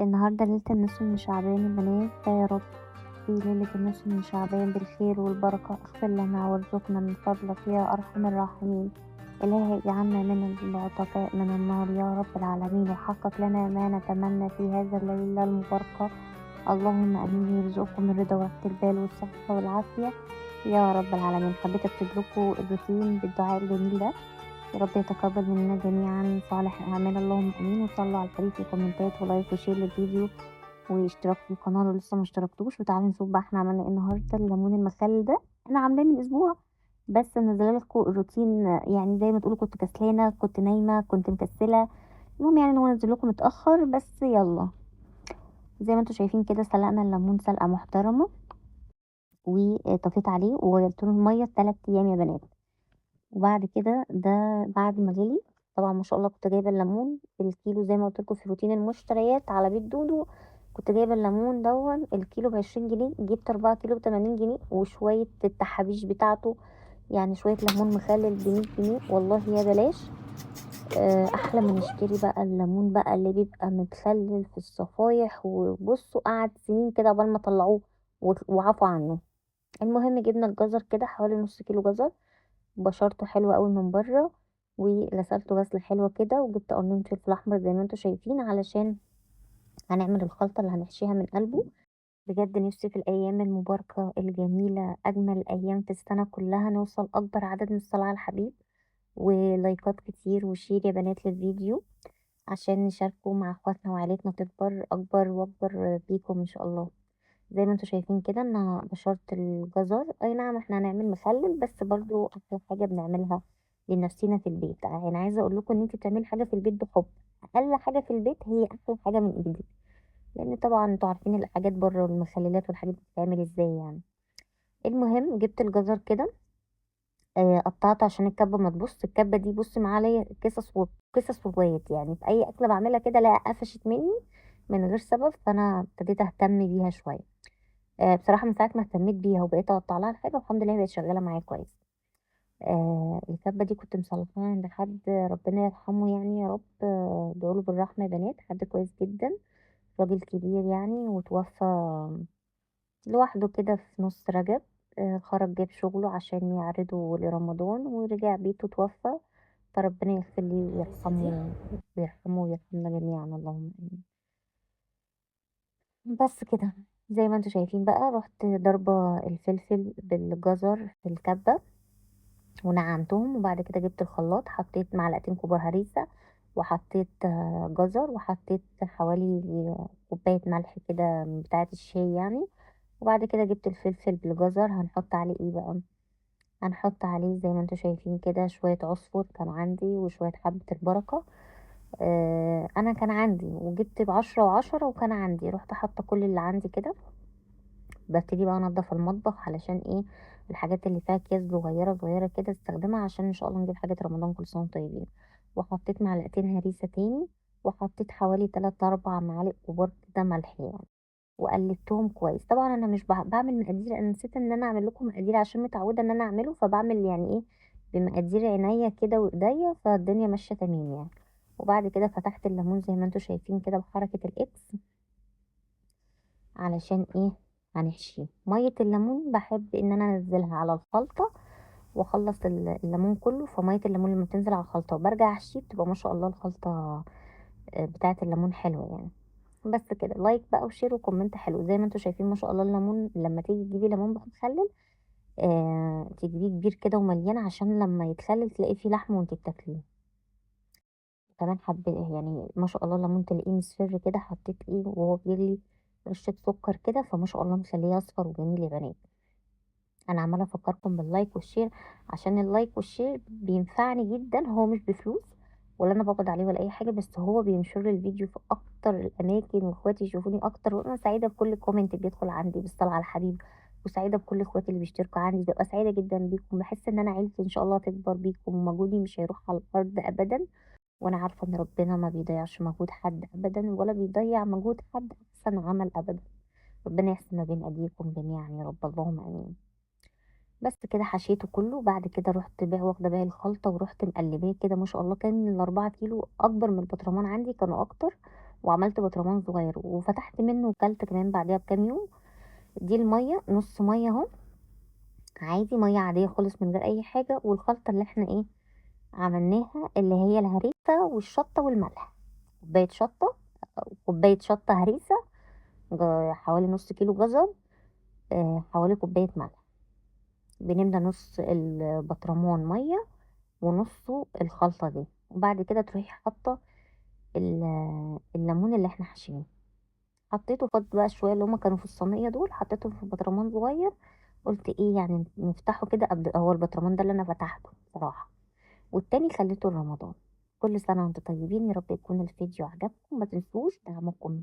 النهاردة ليلة النصف من شعبان يا بنات، فيا رب في ليلة النصف من شعبان بالخير والبركة اغفر لنا وارزقنا من فضلك يا أرحم الراحمين. إلهي اجعلنا من العتقاء من النار يا رب العالمين، وحقق لنا ما نتمنى في هذا الليلة المباركة. اللهم آمين. يرزقكم الرضا وراحة البال والصحة والعافية يا رب العالمين. حبيت أكتب لكم الروتين بالدعاء الجميل ده. يا رب يتقبل مننا جميعا صالح الأعمال، اللهم آمين. وصلوا على الفريق في كومنتات ولايك وشير للفيديو واشتراك في القناة لو لسه مشتركتوش. وتعالوا نشوف بقى احنا عملنا ايه النهاردة. الليمون المخلل ده انا عاملاه من اسبوع، بس منزله لكم الروتين. يعني زي ما تقولوا كنت كسلانة، كنت نايمة، كنت مكسلة. المهم يعني ان هو نزل لكم متأخر، بس يلا. زي ما انتوا شايفين كده سلقنا الليمون سلقة محترمة، وطفيت عليه وغيرت له المية 3 ايام يا بنات. وبعد كده ده بعد ما غلي، طبعا ما شاء الله كنت جايبه الليمون الكيلو زي ما قلت لكم في روتين المشتريات على بيت دودو. كنت جايبه الليمون دون الكيلو ب20 جنيه، جبت 4 كيلو ب80 جنيه وشويه التحابيش بتاعته. يعني شويه ليمون مخلل ب100 جنيه والله يا بلاش. احلى ما نشتري بقى الليمون بقى اللي بيبقى متخلل في الصفايح، وبصوا قعد سنين كده قبل ما طلعوه وعفوا عنه. المهم جبنا الجزر كده حوالي نص كيلو جزر، بشرته حلوة قوي من بره، وغسلته غسلة حلوة كده، وجبت قرنين فلفل احمر زي ما انتوا شايفين علشان هنعمل الخلطة اللي هنحشيها من قلبه. بجد نفسي في الايام المباركة الجميلة اجمل ايام في السنة كلها نوصل اكبر عدد من الصلاة على الحبيب، ولايكات كتير وشير يا بنات للفيديو عشان نشاركه مع اخواتنا وعيلتنا تكبر اكبر واكبر بيكم ان شاء الله. زي ما انتوا شايفين كده انا بشرت الجزر. اي نعم احنا هنعمل مخلل، بس برضو احلى حاجه بنعملها لنفسنا في البيت. يعني عايزه اقول لكم ان انت بتعملي حاجه في البيت بحب، اقل حاجه في البيت هي احلى حاجه من ايدك. لان طبعا انتوا عارفين الحاجات بره والمخللات والحاجات دي بتتعمل ازاي يعني. المهم جبت الجزر كده، قطعته عشان الكبه ما تبص. الكبه دي بص معايا قصص وقصص وروايات، يعني في اي اكله بعملها كده لا قفشت مني من غير سبب، فانا ابتديت اهتم بيها شويه. بصراحة من ساعة ما اهتميت بيها وبقيت اقطع لها الحاجة والحمد لله بقت شغالة معايا كويس. الكبة دي كنت مصلحاها عند حد ربنا يرحمه يعني يا رب. ادعوله بالرحمة يا بنات، حد كويس جدا، راجل كبير يعني، وتوفى لوحده كده في نص رجب. خرج جاب شغله عشان يعرضه لرمضان ورجع بيته توفى. فربنا يغفر لي ويرحمه ويرحمه ويرحمنا جميعا اللهم امين. بس كده زي ما انتوا شايفين بقى رحت ضربة الفلفل بالجزر في الكبة ونعمتهم، وبعد كده جبت الخلاط حطيت معلقتين كبار هريسة، وحطيت جزر، وحطيت حوالي كوباية ملح كده من بتاعة الشاي يعني. وبعد كده جبت الفلفل بالجزر. هنحط عليه ايه بقى؟ هنحط عليه زي ما انتوا شايفين كده شوية عصفر كان عندي وشوية حبة البركة. انا كان عندي وجبت ب10 و10 وكان عندي، رحت حاطة كل اللي عندي كده. ببتدي بقى انضف المطبخ علشان ايه؟ الحاجات اللي فيها اكياس صغيره صغيره كده استخدمها عشان ان شاء الله نجيب حاجه رمضان كل سنه وانتم طيبين. وحطيت معلقتين هريسه تاني، وحطيت حوالي 3 4 معالق كبار كده ملح يعني، وقلبتهم كويس. طبعا انا مش بعمل مقادير، انا نسيت ان انا اعمل لكم مقادير عشان متعوده ان انا اعمله، فبعمل يعني ايه بمقادير عينيا كده وايديا، فالدنيا ماشيه تمام يعني. وبعد كده فتحت الليمون زي ما انتم شايفين كده بحركه الاكس. علشان ايه؟ هنحشيه ميه الليمون. بحب ان انا انزلها على الخلطه واخلص الليمون كله، فميه الليمون لما بتنزل على الخلطه وبرجع احشيه بتبقى ما شاء الله الخلطه بتاعه الليمون حلوه يعني. بس كده لايك بقى وشير وكومنت حلو. زي ما انتوا شايفين ما شاء الله الليمون لما تيجي تجيبي ليمون مخلل تجيبيه كبير كده ومليان عشان لما يتخلل تلاقي فيه لحم وانت بتاكليه. كمان يعني ما شاء الله الليمون تلاقيه مصفر كده، حطيت ايه وهو بيغلي رشة سكر كده، فما شاء الله مخليه اصفر وجميل يا بنات. انا عماله افكركم باللايك والشير عشان اللايك والشير بينفعني جدا. هو مش بفلوس ولا انا بقبض عليه ولا اي حاجه، بس هو بينشر لي الفيديو في اكتر الاماكن واخواتي يشوفوني اكتر. وانا سعيده بكل كومنت بيدخل عندي بالصلاه على الحبيب، وسعيده بكل اخواتي اللي بيشتركوا عندي. ببقى سعيده جدا بيكم، بحس ان انا عيلتي ان شاء الله تكبر بيكم، ومجهودي مش هيروح على الارض ابدا. وانا عارفه ان ربنا ما بيضيعش مجهود حد ابدا، ولا بيضيع مجهود حد احسن عمل ابدا. ربنا يحسن ما بين ايديكم جميعا يا رب اللهم امين. بس كده حشيته كله. بعد كده رحت بقى واخده باقي الخلطه ورحت مقلباه كده. ما شاء الله كان ال4 كيلو اكبر من البطرمان عندي، كانوا اكتر. وعملت برطمان صغير وفتحت منه وكلت كمان بعدها بكام يوم. دي المية، نص مية اهو، عادي مية عادية خالص من غير اي حاجة، والخلطة اللي احنا ايه عملناها اللي هي الهريسة والشطة والملح. كوباية شطة، كوباية شطة هريسة، حوالي نص كيلو جزر، حوالي كوباية ملح. بنملى نص البطرمان مية ونصه الخلطة دي، وبعد كده تروحي حاطة الليمون اللي احنا حاشينه، حطيته فض بقى شوية اللي هما كانوا في الصينية دول، حطيته في برطمان صغير. قلت ايه يعني نفتحه كده قبل، هو البرطمان ده اللي انا فتحته بصراحة، والتاني خليته لرمضان. كل سنة وانتم طيبين، يا رب يكون الفيديو عجبكم، ما تنسوش دعمكم